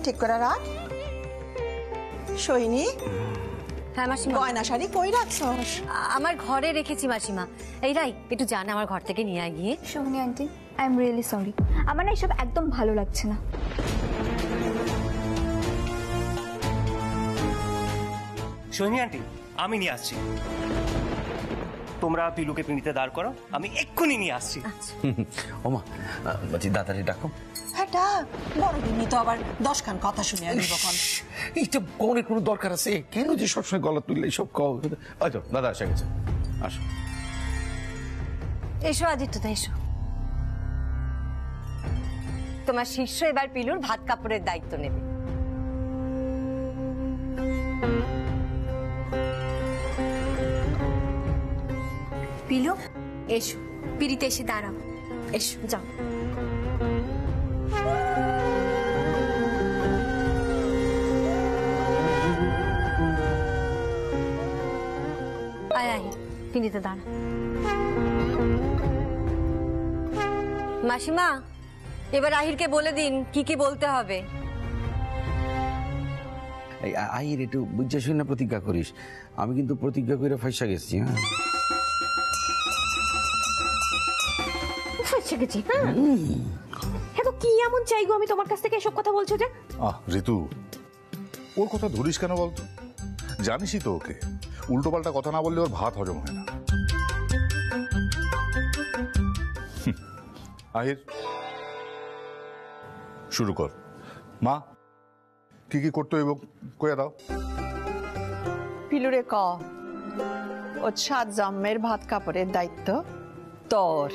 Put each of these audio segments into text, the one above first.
ঠিক করে রাখ। সোহিনী, হ্যাঁ মাসিমা। গয়না শাড়ি কই রাখছস? আমার ঘরে রেখেছি মাসিমা। এই রাই, একটু জান আমার ঘর থেকে নিয়ে গিয়ে। Sohini aunty, I am really sorry, আমার না এসব একদম ভালো লাগছে না। সোহিনী আন্টি, আমি নিয়ে আসছি। তোমরা পিলুকে পিঁড়িতে দাঁড় করো, আমি এক্ষুনি নিয়ে আসছি। ওমা বলছি দাদারে ডাকো। হ্যাঁ ডাক, বড়দিনই তো আবার 10 খান কথা শুনে আনিব কখন। এইটা কনের কোনো দরকার আছে? কেন যে সবসময় গলা তুললে এইসব কও? আচ্ছা দাদা এসে গেছে, আসো। এসো আদিত্যদা, এসো। তোমার শিষ্য এবার পিলুর ভাত কাপড়ের দায়িত্ব নেবে। পিলু এসো, পিড়িতে এসে দাঁড়াও। এসো, যাও। আয় আয়, পিড়িতে দাঁড়া। মাসিমা, এবার আহিরকে বলে দিন কি কি বলতে হবে। এই আইর একটু বুঝে শুনে প্রতিজ্ঞা করিস। আমি কিন্তু প্রতিজ্ঞা করে ফাইসা গেছি। হ্যাঁ ফাইসা গেছি? হ্যাঁ তো কি এমন চাইগো আমি তোমার কাছ থেকে এসব কথা বলছো যে? ঋতু, ওর কথা ধরিস কেন বলতো? জানিসই তো ওকে, উল্টো পাল্টা কথা না বললে ওর ভাত হজম হয় না। আহির, শুরু কর। মা, কি কি করতে হইব কইয়া দাও। পিলুরে ক, ও 7 জন্মের ভাত কাপড়ের দায়িত্ব তোর।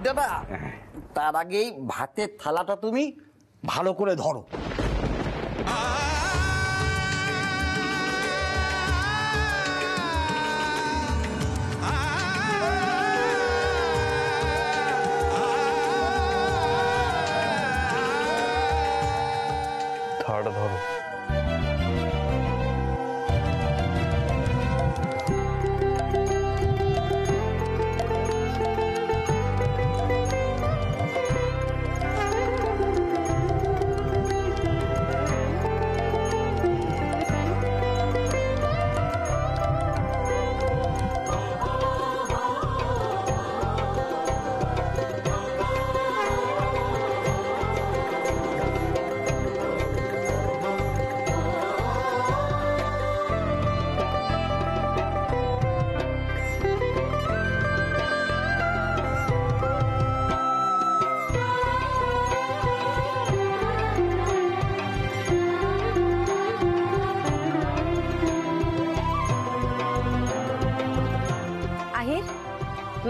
দাদা, তার আগেই ভাতের থালাটা তুমি ভালো করে ধরো। থালাটা ধরো।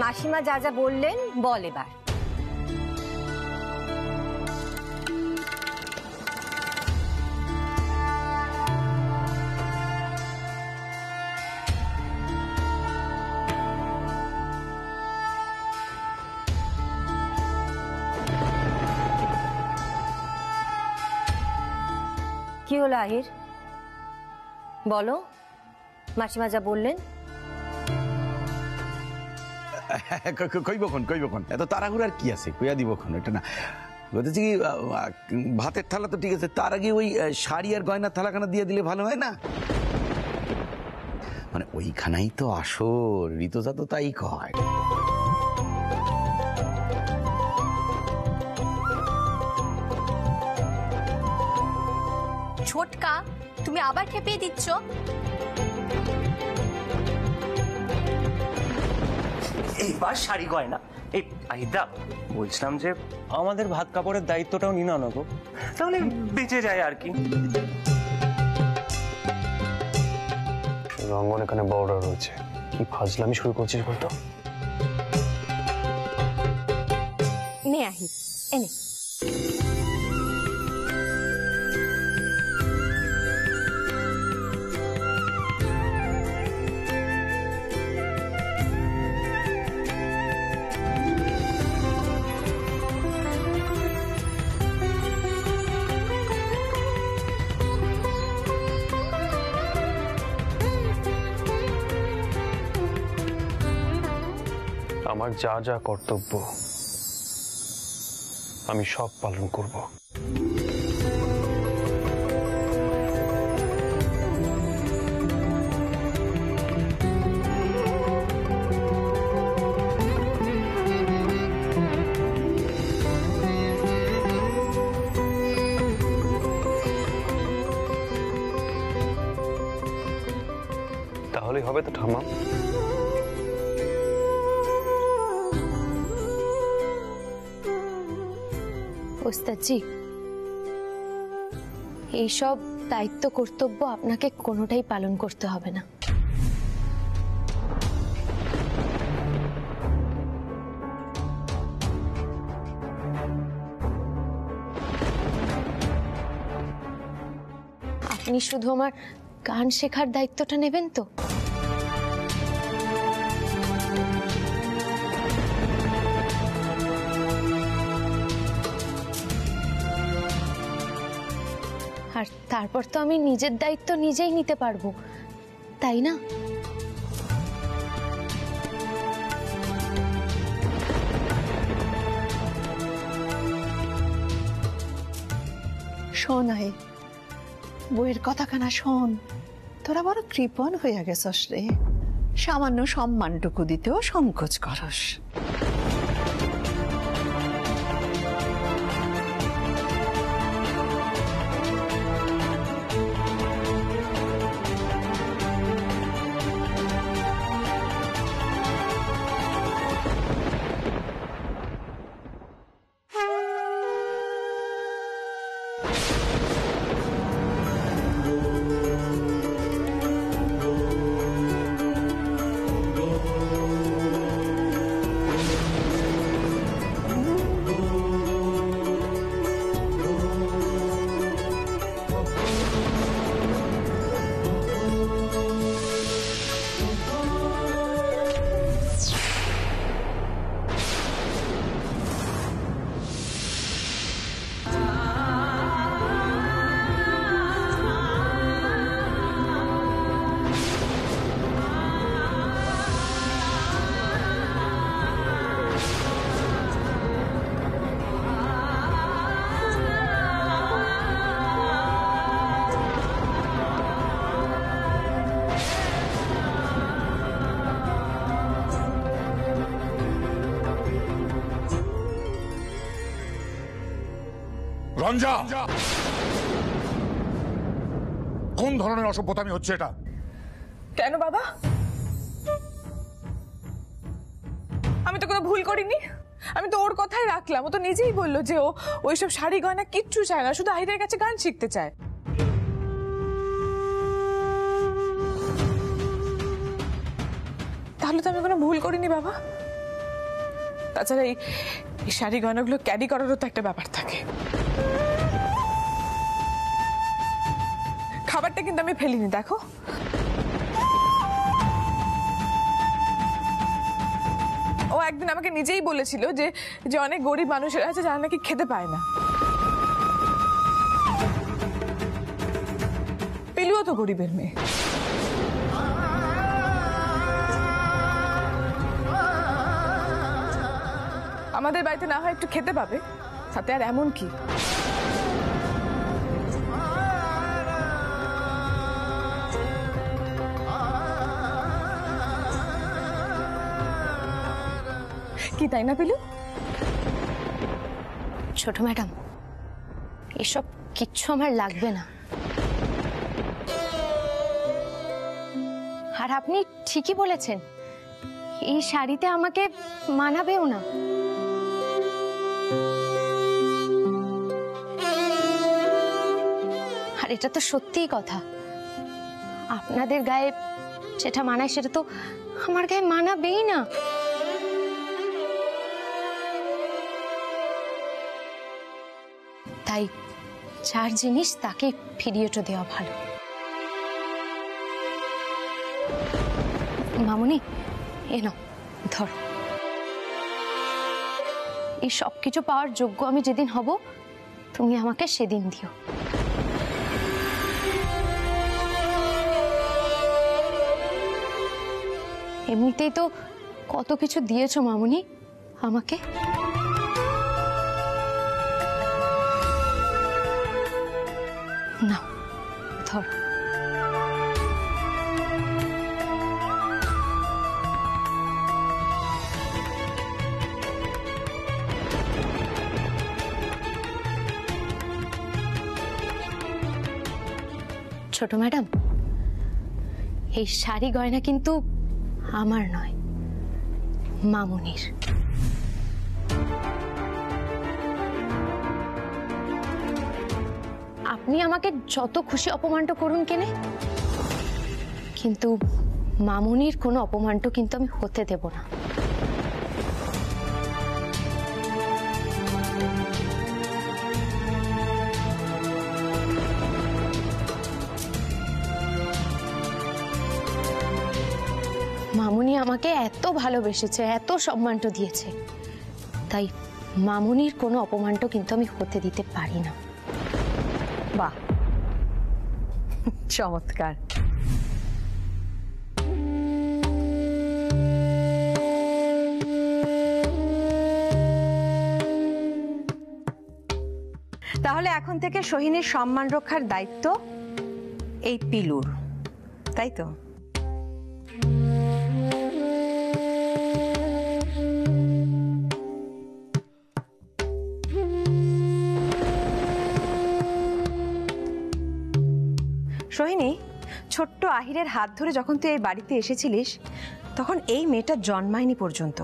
মাসিমা যা যা বললেন বল এবার। কি হলো আহির, বলো। মাসিমা যা বললেন কইবখন এত তাড়াহুড়ার কি আছে, কইয়া দিবখন। এটা না বলতেছি কি, ভাতের থালা তো ঠিক আছে, তার আগে ওই শাড়ি আর গয়নার থালাখানা দিয়ে দিলে ভালো হয় না? মানে ওইখানেই তো আসল, ঋতুজা তো তাই কয়। ছোটকা, তুমি আবার খেপিয়ে দিচ্ছ। এইবার শাড়ি গয়না। এই আহিদা, বলছিলাম যে আমাদের ভাত কাপড়ের দায়িত্বটাও নিয়ে নাও গো, তাহলে বেঁচে যায় আর কি। রঙ্গন এখানে বড়রা রয়েছে, কি ফাজলামি শুরু করছিস বলতো? নে আহির, এনে। আমার যা যা কর্তব্য আমি সব পালন করব। তাহলেই হবে তো ঠাম্মা? ওস্তাদজি, এইসব দায়িত্ব কর্তব্য আপনাকে কোনোটাই পালন করতে হবে না। আপনি শুধু আমার গান শেখার দায়িত্বটা নেবেন তো? আর তারপর তো আমি নিজের দায়িত্ব নিজেই নিতে পারবো, তাই না? শোন আই, বইয়ের কথাখানা শোন। তোরা বড় কৃপণ হইয়া গেছস রে, সামান্য সম্মানটুকু দিতেও সংকোচ করস। রঞ্জা, কোন ধরনের অসভ্যতামি হচ্ছে এটা? কেন বাবা? আমি তো কোনো ভুল করিনি। আমি তো ওর কথাই রাখলাম। ও তো নিজেই বললো যে ও ওইসব শাড়ি গয়না কিচ্ছু চায় না, শুধু আহিদের কাছে গান শিখতে চায়। তাহলে তো আমি কোনো ভুল করিনি বাবা। তাছাড়া এই শাড়ি গয়নাগুলো ক্যারি করারও তো একটা ব্যাপার থাকে। খাবারটা কিন্তু আমি ফেলিনি, দেখো। ও একদিন আমাকে নিজেই বলেছিল যে যে অনেক গরিব মানুষের আছে যারা নাকি খেতে পায় না। পিলুও তো গরিবের মেয়ে। আমাদের বাড়িতে না হয় একটু খেতে পাবে, তাতে আর এমন কি। কি তাই না পিলু? ছোট ম্যাডাম, এসব কিচ্ছু আমার লাগবে না। আর আপনি ঠিকই বলেছেন, এই শাড়িতে আমাকে মানাবেও না। আর এটা তো সত্যিই কথা, আপনাদের গায়ে যেটা মানায় সেটা তো আমার গায়ে মানাবেই না। তাই যার জিনিস তাকে ফিরিয়েটা দেওয়া ভালো। মামুনি, এ নাও, ধরো। এই সব কিছু পাওয়ার যোগ্য আমি যেদিন হব, তুমি আমাকে সেদিন দিও। এমনিতেই তো কত কিছু দিয়েছো মামুনি আমাকে। না ধর। ছোট ম্যাডাম, এই শাড়ি গয়না কিন্তু আমার নয়, মামুনির। আপনি আমাকে যত খুশি অপমানটা করুন কেনে, কিন্তু মামুনির কোনো অপমানটা কিন্তু আমি হতে দেব না। মামুনি আমাকে এত ভালোবেসেছে, এত সম্মানটা দিয়েছে, তাই মামুনির কোনো অপমানটা কিন্তু আমি হতে দিতে পারি না। বাহ, চমৎকার। তাহলে এখন থেকে সোহিনীর সম্মান রক্ষার দায়িত্ব এই পিলুর, তাই তো? সোহিনী, ছোট্ট আহিরের হাত ধরে যখন তুই এই বাড়িতে এসেছিলিস তখন এই মেয়েটা জন্মায়নি পর্যন্ত।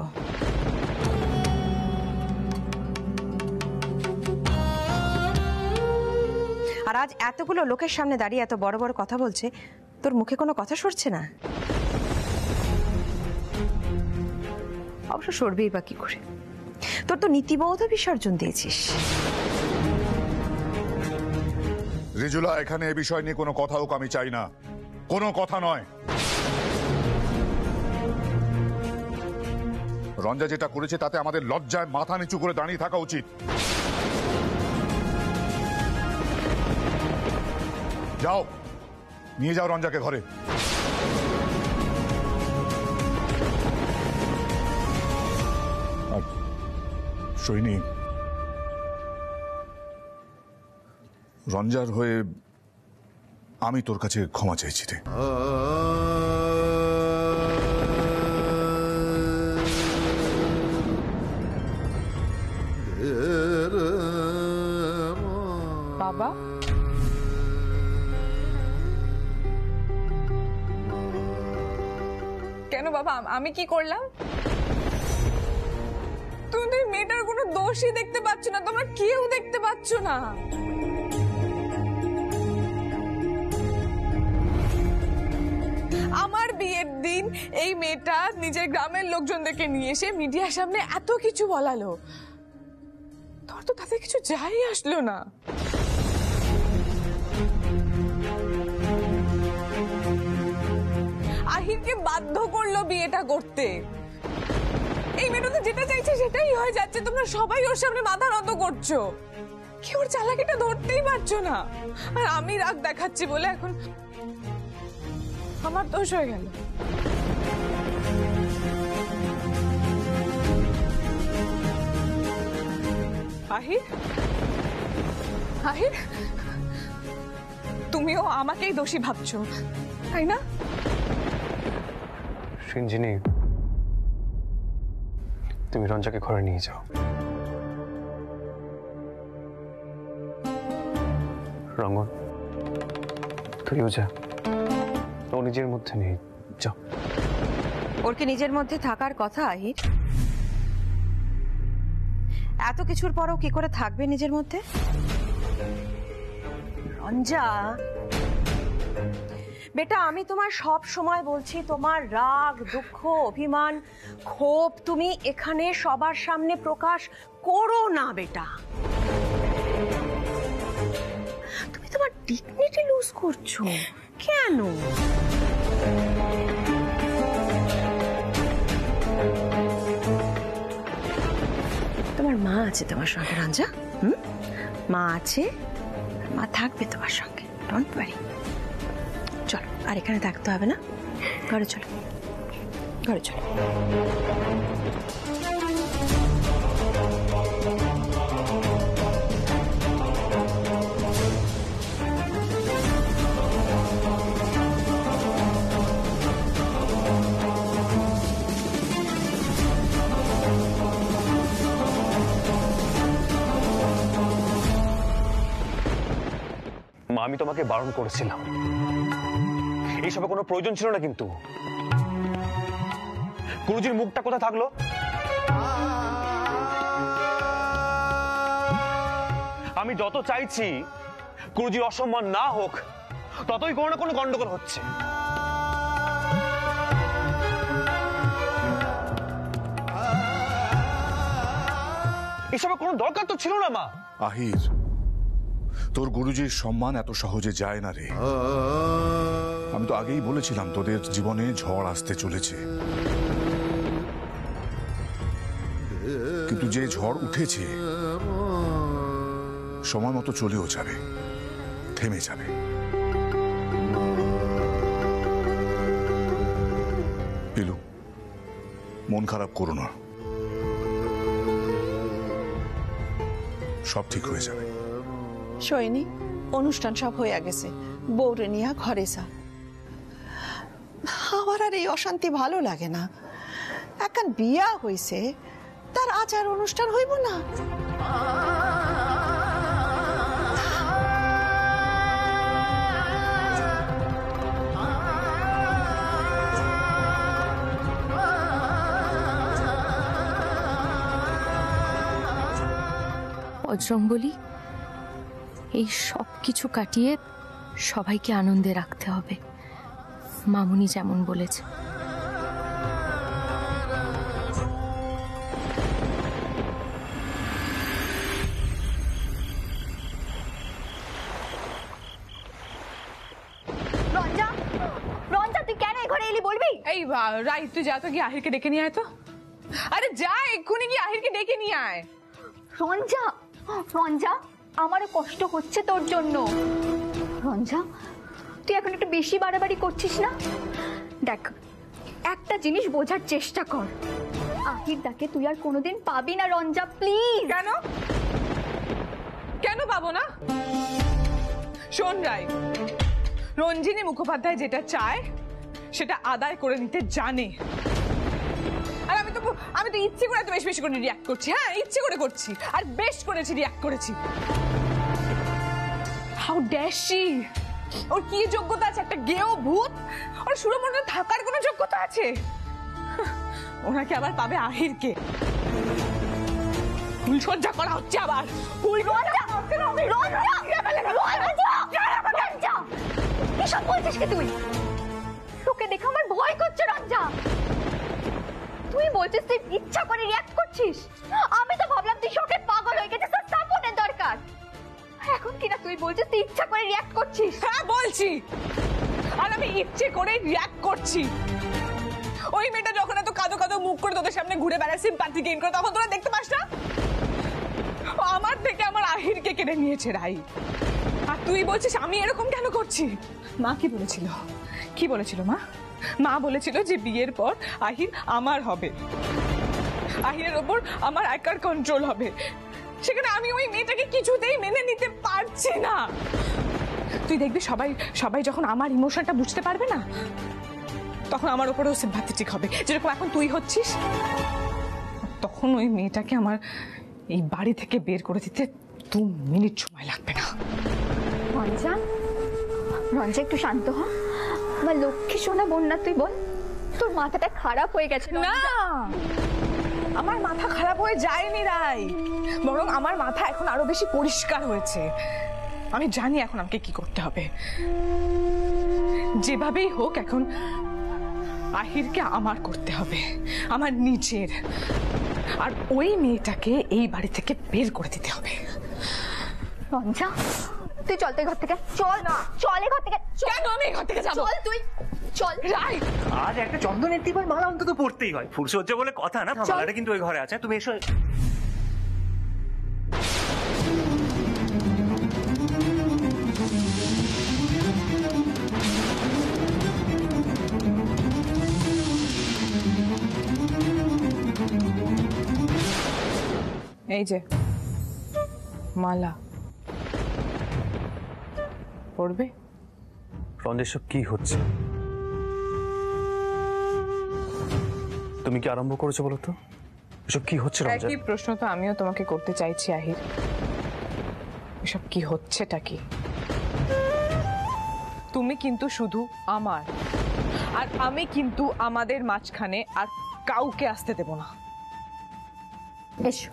আর আজ এতগুলো লোকের সামনে দাঁড়িয়ে এত বড় বড় কথা বলছে, তোর মুখে কোনো কথা সরছে না? অবশ্য সরবেই বা কি করে, তোর তো নীতিবোধ বিসর্জন দিয়েছিস। রিজুলা, এখানে এ বিষয় নিয়ে কোনো কথা হোক আমি চাই না, কোনো কথা নয়। রঞ্জা যেটা করেছে তাতে আমাদের লজ্জায় মাথা নিচু করে দাঁড়িয়ে থাকা উচিত। যাও, নিয়ে যাও রঞ্জাকে ঘরে। সোহিনী, রঞ্জার হয়ে আমি তোর কাছে ক্ষমা চাইছি রে। বাবা, কেন বাবা, আমি কি করলাম? তোমাদের মেয়েটার কোনো দোষই দেখতে পাচ্ছ না, তোমরা কেউ দেখতে পাচ্ছ না। আমার বিয়ের দিন এই মেয়েটা নিজের গ্রামের লোকজনদেরকে নিয়ে এসে মিডিয়ার সামনে এত কিছু বলালো, তোর তো তাতে কিছু যাই আসলো না। আহিরকে বাধ্য করলো বিয়েটা করতে। এই মেয়েটা তো যেটা চাইছে সেটাই হয়ে যাচ্ছে, তোমরা সবাই ওর সামনে মাথা নত করছো, কেউ ওর চালাকিটা ধরতেই পারছো না। আর আমি রাগ দেখাচ্ছি বলে এখন আমার দোষ হয়ে গেল। আহির, আহির, তুমিও আমাকেই দোষী ভাবছো, তাই না? সিঞ্জিনি, তুমি রঞ্জাকে ঘরে নিয়ে যাও। রঙ্গন, তুইও যা, ও নিজের মধ্যে নেই, যাও। ওর কি নিজের মধ্যে থাকার কথা আহির? এত কিছুর পরও কি করে থাকবে নিজের মধ্যে? রঞ্জা বেটা, আমি তোমার সব সময় বলছি, তোমার রাগ, দুঃখ, অভিমান, ক্ষোভ তুমি এখানে সবার সামনে প্রকাশ করো না বেটা। তুমি তোমার ডিগনিটি লুজ করছো কেন? তোমার মা আছে তোমার সঙ্গে রঞ্জা, মা আছে, মা থাকবে তোমার সঙ্গে, ডোন্ট ওয়ারি। চলো, আর এখানে থাকতে হবে না, ঘরে চলো, ঘরে চলো। মা, আমি তোমাকে বারণ করেছিলাম, এইসবে কোনো প্রয়োজন ছিল না। কিন্তু গুরুজির মুখটা কোথায় থাকলো? আমি যত চাইছি গুরুজির অসম্মান না হোক, ততই কোনো না কোনো গন্ডগোল হচ্ছে। এসবে কোনো দরকার তো ছিল না মা। আহির, তোর গুরুজির সম্মান এত সহজে যায় না রে। আমি তো আগেই বলেছিলাম তোদের জীবনে ঝড় আসতে চলেছে, কিন্তু যে ঝড় উঠেছে সময় মতো চলেও যাবে, থেমে যাবে। পিলু, মন খারাপ করো না, সব ঠিক হয়ে যাবে। সৈনী, অনুষ্ঠান সব হয়ে গেছে, বউরে নিয়ে ঘরে যা। আমার আর এই অশান্তি ভালো লাগে না। এখন বিয়া হইছে, তার আচার অনুষ্ঠান হইব না? বজরংবলী, এই সব কিছু কাটিয়ে সবাইকে আনন্দে রাখতে হবে, মামুনি যেমন বলেছে। রঞ্জা, রঞ্জা তুই কেন এই ঘরে এলি বলবি? এই রাই, তুই যা তো গিয়ে আহিরকে ডেকে নিয়ে আয় তো। আরে যা, এক্ষুনি গিয়ে আহিরকে ডেকে নিয়ে আয়। রঞ্জা, রঞ্জা, আমারও কষ্ট হচ্ছে তোর জন্য। রঞ্জা, তুই এখন একটু বেশি বাড়াবাড়ি করছিস না? দেখ, একটা জিনিস বোঝার চেষ্টা কর, আহির দাকে তুই আর কোনোদিন পাবি না রঞ্জা, প্লিজ। কেন কেন পাবো না? শোন রাই, রঞ্জিনী মুখোপাধ্যায় যেটা চায় সেটা আদায় করে নিতে জানে। আর আমি তো ইচ্ছে করে এত বেশি বেশি করে রিয়াক্ট করছি। হ্যাঁ, ইচ্ছে করে করছি, আর বেশ করেছি, রিয়াক্ট করেছি। How dare she! ওর কি যোগ্যতা আছে? একটা গেও ভূত, ওর সুরমণ্ডলে থাকার কোনো যোগ্যতা আছে? ওনাকে আবার পাবে আহিরকে। ফুল সজ্জা করা হচ্ছে আবার। ফুল এসব বলছিস কি তুই? তোকে দেখে আমার ভয় করছে রঞ্জা। তুই বলছিস তুই ইচ্ছা করে রিয়াক্ট করছিস? আমি তো ভাবলাম তুই শোকে পাগল হয়ে গেছিস, তোর সাপোর্টের দরকার। এখন কিনা তুই বলছিস তুই ইচ্ছা করে রিয়াক্ট করছিস? হ্যাঁ বলছি, আর আমি ইচ্ছে করে রিয়াক্ট করছি। ওই মেয়েটা যখন এত কাঁদো কাঁদো মুখ করে তোদের সামনে ঘুরে বেড়ায়, সিম্প্যাথি গেইন করে, তখন তোরা দেখতে পাস না? আমার থেকে আমার আহিরকে কেড়ে নিয়েছে রাই। আর তুই বলছিস আমি এরকম কেন করছি? মা কি বলেছিল? কি বলেছিল মা? মা বলেছিল যে বিয়ের পর আহির আমার হবে, আহিরের ওপর আমার একার কন্ট্রোল হবে। সেখানে আমি ওই মেয়েটাকে কিছুতেই মেনে নিতে পারছি না। তুই দেখবি সবাই সবাই যখন আমার ইমোশনটা বুঝতে পারবে না, তখন আমার ওপরেও সিম্প্যাথেটিক হবে, যেরকম এখন তুই হচ্ছিস। তখন ওই মেয়েটাকে আমার এই বাড়ি থেকে বের করে দিতে 2 মিনিট সময় লাগবে না। রঞ্জা, রঞ্জা একটু শান্ত হ। আমার লক্ষ্মী সোনা বন্যা, তুই বল, তোর মাথাটা খারাপ হয়ে গেছে? না, আমার মাথা খারাপ হয়ে যায়নি রাই, বরং আমার মাথা এখন আরো বেশি পরিষ্কার হয়েছে। আমি জানি এখন আমাকে কি করতে হবে। যেভাবেই হোক এখন আহিরকে আমার করতে হবে, আমার নিজের। আর ওই মেয়েটাকে এই বাড়ি থেকে বের করে দিতে হবে। রঞ্জা, তুই চল তো ঘর থেকে, চল না, চল ঘর থেকে। কেন আমি ঘর থেকে যাবো? চল তুই, চল। রাই, আজ একটা চন্দনের টিপার মালা অন্তত পড়তেই হয়, ফুলসজ্জা বলে কথা না। মালাটা কিন্তু ওই ঘরে আছে, তুমি এসো। এই যে মালা পড়বে। রঞ্জা, এসব কি হচ্ছে? তুমি কি আরম্ভ করেছো বলো তো? এসব কি হচ্ছে রঞ্জা? একই প্রশ্ন তো আমিও তোমাকে করতে চাইছি আহির। এসব কি হচ্ছেটা কি? তুমি কিন্তু শুধু আমার, আর আমি কিন্তু আমাদের মাঝখানে আর কাউকে আসতে দেব না। এসো।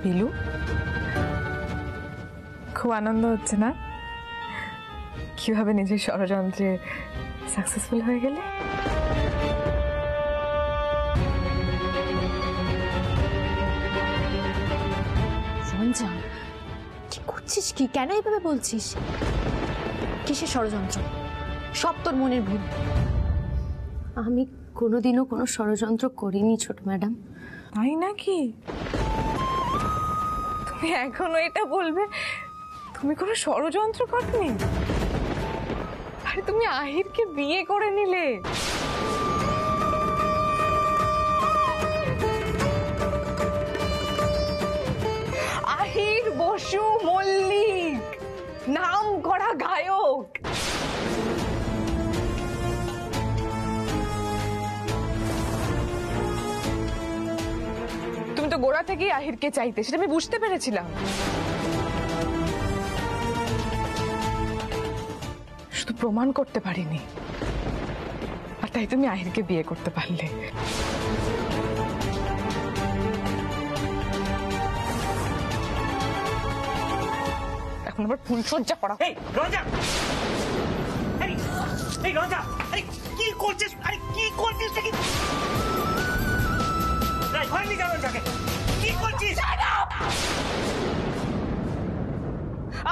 পিলু, খুব আনন্দ হচ্ছে না কিভাবে নিজের ষড়যন্ত্রে সাকসেসফুল হয়ে গেলে? রঞ্জা, কি করছিস? কি কেন এভাবে বলছিস? কিসের ষড়যন্ত্র? সব তোর মনের ভুল। আমি কোনোদিনও কোনো ষড়যন্ত্র করিনি ছোট ম্যাডাম। তাই নাকি? তুমি এখনো এটা বলবে তুমি কোনো ষড়যন্ত্র করনি? আরে তুমি আহিরকে বিয়ে করে নিলে। আহির বসু মল্লিক, নাম করা গায়ক। তুমি তো গোড়া থেকেই আহিরকে চাইতে, সেটা আমি বুঝতে পেরেছিলাম। শুধু প্রমাণ করতে পারিনি, আর তাই তুমি আহিরকে বিয়ে করতে পারলে। এখন আবার ফুলসজ্জা করা। এই রঞ্জা, এই রঞ্জা, আরে কি করছিস? আরে কি করছিস? কি ঘরে নিয়ে যাবেন তাকে? কি করছিস?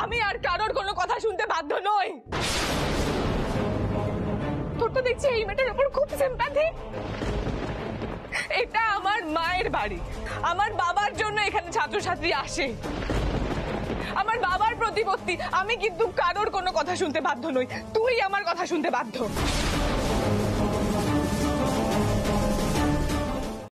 আমি আর কারোর কোনো কথা শুনতে বাধ্য নই। তোর তো দেখছি এই মেয়েটার উপর খুব সিম্প্যাথি। এটা আমার মায়ের বাড়ি, আমার বাবার জন্য এখানে ছাত্রছাত্রী আসে, আমার বাবার প্রতিপত্তি। আমি কিন্তু কারোর কোনো কথা শুনতে বাধ্য নই, তুই আমার কথা শুনতে বাধ্য।